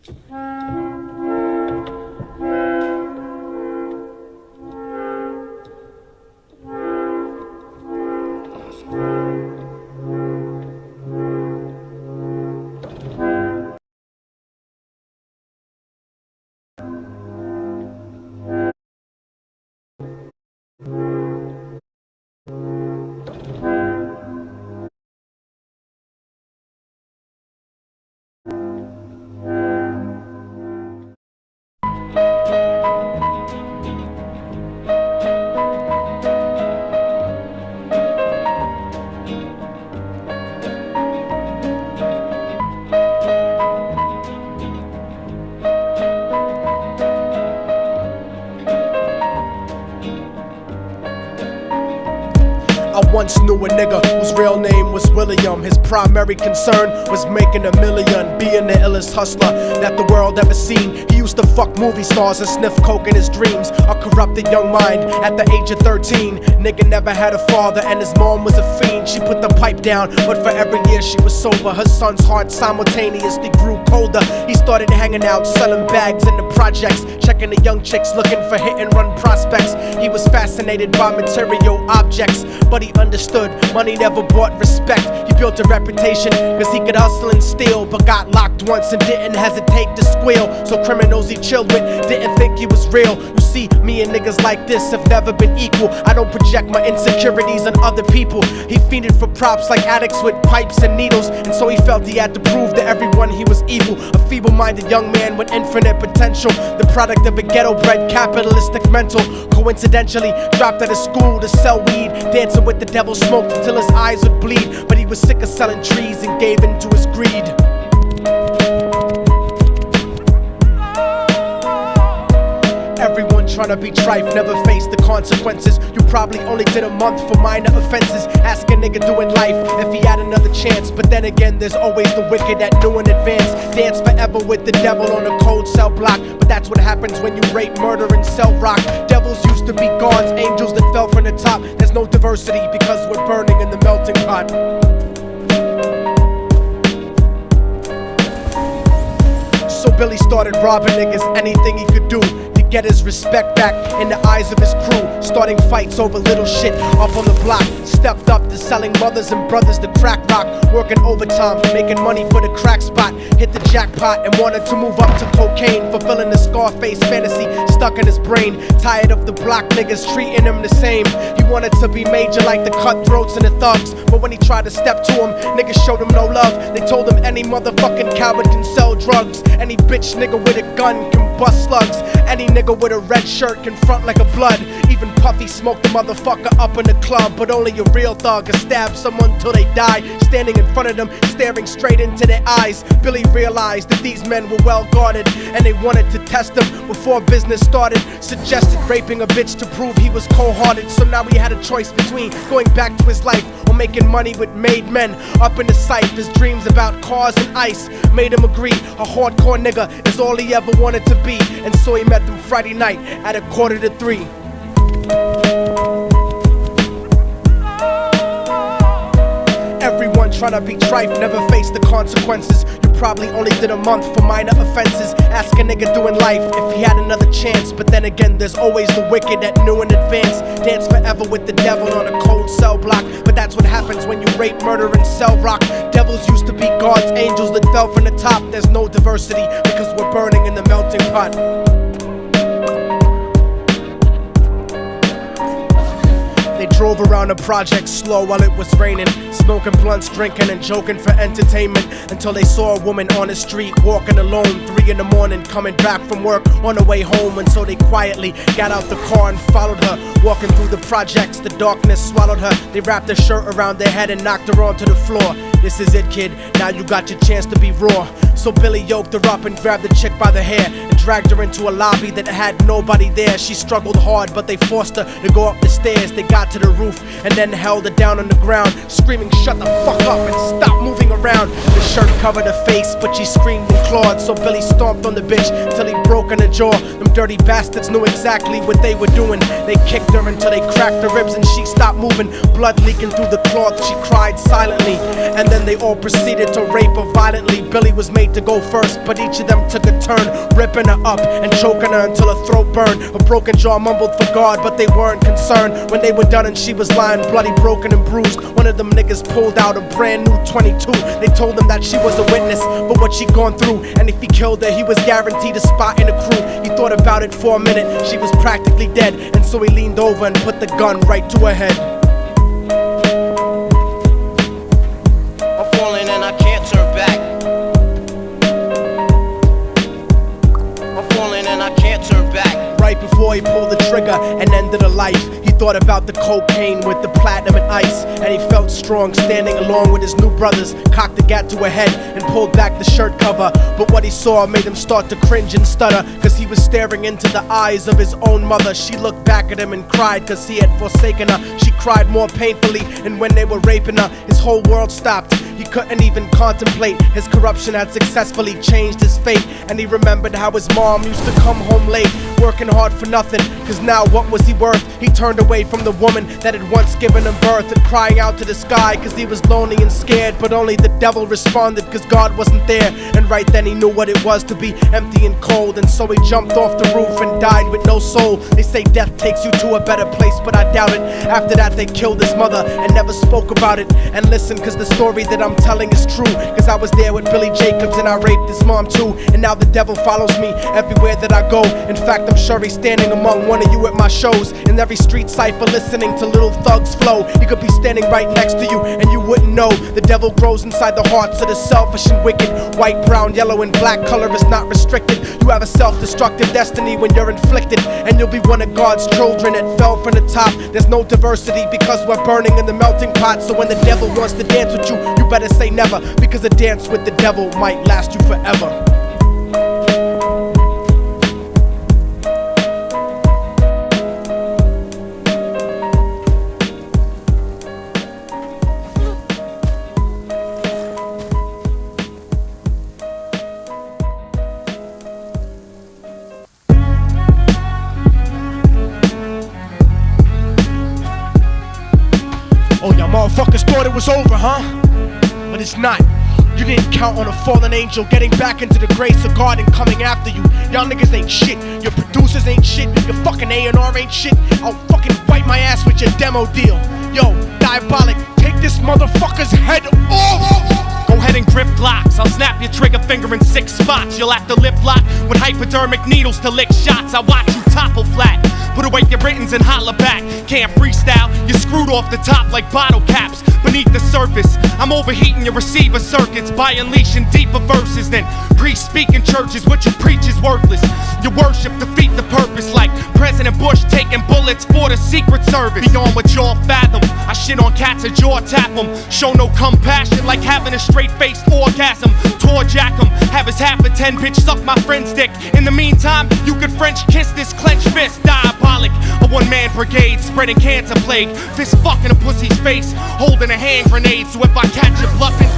I once knew a nigga whose real name was William. His primary concern was making $1 million, being the illest hustler that the world ever seen. He used to fuck movie stars and sniff coke in his dreams. A corrupted young mind at the age of 13. Nigga never had a father and his mom was a fiend. She put the pipe down, but for every year she was sober, her son's heart simultaneously grew colder. He started hanging out, selling bags in the projects, checking the young chicks looking for hit and run prospects. He was fascinated by material objects, but he understood money never bought respect. He built a reputation cause he could hustle and steal, but got locked once and didn't hesitate to squeal. So criminals he chilled with didn't think he was real. You see, me and niggas like this have never been equal. I don't project my insecurities on other people. He fiended for props like addicts with pipes and needles, and so he felt he had to prove to everyone he was evil. A feeble-minded young man with infinite potential, the product of a ghetto-bred capitalistic mental. Coincidentally dropped out of school to sell weed, dancing with the devil, smoked until his eyes would bleed. But he was sick of selling trees and gave in to his greed. Everyone tryna be trife, never face the consequences. You probably only did a month for minor offenses. Ask a nigga doing life if he had another chance. But then again, there's always the wicked that knew in advance. Dance forever with the devil on a cold cell block. But that's what happens when you rape, murder, and sell rock. Devils used to be gods, angels that fell from the top. There's no diversity because we're burning in the melting pot. So Billy started robbing niggas, anything he could do to get his respect back in the eyes of his crew. Starting fights over little shit up on the block. Stepped up to selling mothers and brothers to crack rock. Working overtime, making money for the crack spot. Hit the jackpot and wanted to move up to cocaine, fulfilling the Scarface fantasy stuck in his brain. Tired of the block niggas treating him the same. He wanted to be major like the cutthroats and the thugs, but when he tried to step to him, niggas showed him no love. They told him any motherfucking coward can sell drugs. Any bitch nigga with a gun can bust slugs. Any nigga with a red shirt can front like a blood. Even Puffy smoked the motherfucker up in the club. But only a real thug can stab someone till they die. Standing in front of them, staring straight into their eyes, Billy realized that these men were well guarded, and they wanted to test him before business started. Suggested raping a bitch to prove he was cold-hearted. So now he had a choice between going back to his life or making money with made men. Up in the sight, his dreams about cars and ice made him agree a hardcore nigga is all he ever wanted to be. And so he met them Friday night at 2:45. Everyone tryna be trife, never face the consequences. You probably only did a month for minor offenses. Ask a nigga doing life if he had another chance. But then again, there's always the wicked that knew in advance. Dance forever with the devil on a cold cell block. But that's what happens when you rape, murder, and sell rock. Devils used to be gods, angels that fell from the top. There's no diversity because we're burning in the melting pot. They drove around the project slow while it was raining, smoking blunts, drinking and joking for entertainment, until they saw a woman on the street walking alone, 3 in the morning, coming back from work on the way home. And so they quietly got out the car and followed her. Walking through the projects, the darkness swallowed her. They wrapped her shirt around their head and knocked her onto the floor. This is it, kid, now you got your chance to be raw. So Billy yoked her up and grabbed the chick by the hair and dragged her into a lobby that had nobody there. She struggled hard, but they forced her to go up the stairs. They got to the roof and then held her down on the ground, screaming, "Shut the fuck up and stop moving around." The shirt covered her face, but she screamed and clawed. So Billy stomped on the bitch till he broke in her jaw. Them dirty bastards knew exactly what they were doing. They kicked her until they cracked her ribs and she stopped moving. Blood leaking through the cloth, she cried silently. And then they all proceeded to rape her violently. Billy was made to go first, but each of them took a turn, ripping her up and choking her until her throat burned. Her broken jaw mumbled for God, but they weren't concerned. When they were done and she was lying bloody, broken and bruised, one of them niggas pulled out a brand new 22. They told him that she was a witness for what she'd gone through, and if he killed her, he was guaranteed a spot in the crew. He thought about it for a minute, she was practically dead, and so he leaned over and put the gun right to her head. I'm falling and I can't turn back. I'm falling and I can't turn back. Right before he pulled the trigger and ended her life, he thought about the cocaine with the platinum and ice, and he felt strong standing along with his new brothers, cocked the gat to her head and pulled back the shirt cover. But what he saw made him start to cringe and stutter, cause he was staring into the eyes of his own mother. She looked back at him and cried cause he had forsaken her. She cried more painfully, and when they were raping her, his whole world stopped. He couldn't even contemplate. His corruption had successfully changed his fate, and he remembered how his mom used to come home late, working hard for nothing, cause now what was he worth? He turned away from the woman that had once given him birth, and crying out to the sky cause he was lonely and scared. But only the devil responded cause God wasn't there, and right then he knew what it was to be empty and cold, and so he jumped off the roof and died with no soul. They say death takes you to a better place, but I doubt it. After that they killed his mother and never spoke about it. And listen, cause the story that I'm telling is true, cause I was there with Billy Jacobs and I raped his mom too. And now the devil follows me everywhere that I go. In fact, I'm sure he's standing among one of you at my shows, in every street cipher listening to Little Thug's flow. He could be standing right next to you and you wouldn't know. The devil grows inside the hearts of the selfish and wicked. White, brown, yellow and black color is not restricted. You have a self-destructive destiny when you're inflicted, and you'll be one of God's children that fell from the top. There's no diversity because we're burning in the melting pot. So when the devil wants to dance with you, you better say never, because a dance with the devil might last you forever. Oh, y'all motherfuckers thought it was over, huh? But it's not. You didn't count on a fallen angel getting back into the grace of God and coming after you. Y'all niggas ain't shit. Your producers ain't shit. Your fucking A&R ain't shit. I'll fucking wipe my ass with your demo deal. Yo, Diabolic, take this motherfucker's head off! Go ahead and grip locks. I'll snap your trigger finger in 6 spots. You'll have to lip lock with hypodermic needles to lick shots. I watch you topple flat. Put away your writtens and holler back. Can't freestyle, you're screwed off the top like bottle caps. Beneath the surface, I'm overheating your receiver circuits by unleashing deeper verses than priests speak in churches. What you preach is worthless. Your worship defeat the purpose, like President Bush taking bullets for the Secret Service. Beyond what y'all fathom, I shit on cats and jaw tap them. Show no compassion like having a straight-faced orgasm. Tour jack them, have his half a 10, bitch suck my friend's dick. In the meantime, you could French kiss this clenched fist. Diabolic, a one-man brigade spreading cancer plague. Fist fucking a pussy's face, holding a hand grenade. So if I catch you bluffing,